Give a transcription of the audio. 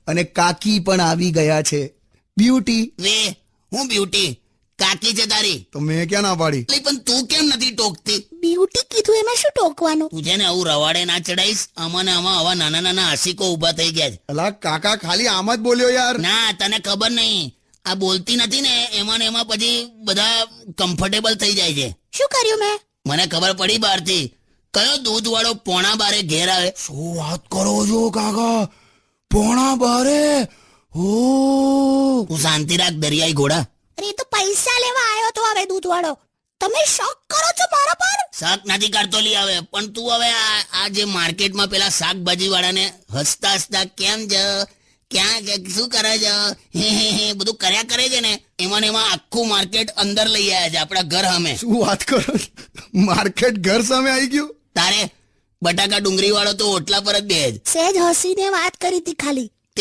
અને કાકી પણ આવી ગયા છે. બ્યુટી. વે હું બ્યુટી કાકી છે તારી? તો મેં ક્યાં ના પાડી? એટલે પણ તું કેમ નથી ટોકતી? બ્યુટી કીધું એમાં શું ટોકવાનું? તું છે ને આવું રવાડે ના ચડાઈશ. આમાં આવા નાના નાના આશિકો ઉભા થઈ ગયા છે. અલા કાકા ખાલી આમ જ બોલ્યો યાર. ના તને ખબર નહીં, આ બોલતી નથી ને એમાં ને એમાં પછી બધા કમ્ફર્ટેબલ થઈ જાય છે. શું કર્યું મેં? મને ખબર પડી બહારથી. કયો દૂધ વાળો પોણા બારે ઘેર આવે? શું વાત કરો છો કાકા? પોણા બારે? ઓ તું શાંતિ રાખ દરિયાઈ ઘોડા. અરે એ તો પૈસા લેવા આવ્યો તો હવે દૂધ વાળો. તમે શોક કરો છો મારા પર? શાક નથી કરતો લી હવે, પણ તું હવે આ જે માર્કેટમાં પેલા શાકભાજી વાળાને હસતા હસતા કેમ છે, ક્યાં છે, શું કરે છે, હે બધું કર્યા કરે છે ને, એમાં ને એમાં આખું માર્કેટ અંદર લઈ આવ્યા છે આપણા ઘર સામે. શું વાત કરો? માર્કેટ ઘર સામે આવી ગયું? તારે બટાકા ડુંગળી વાળો તો ઓટલા પર જ બેજ. સહેજ હસીને વાત કરી હતી ખાલી.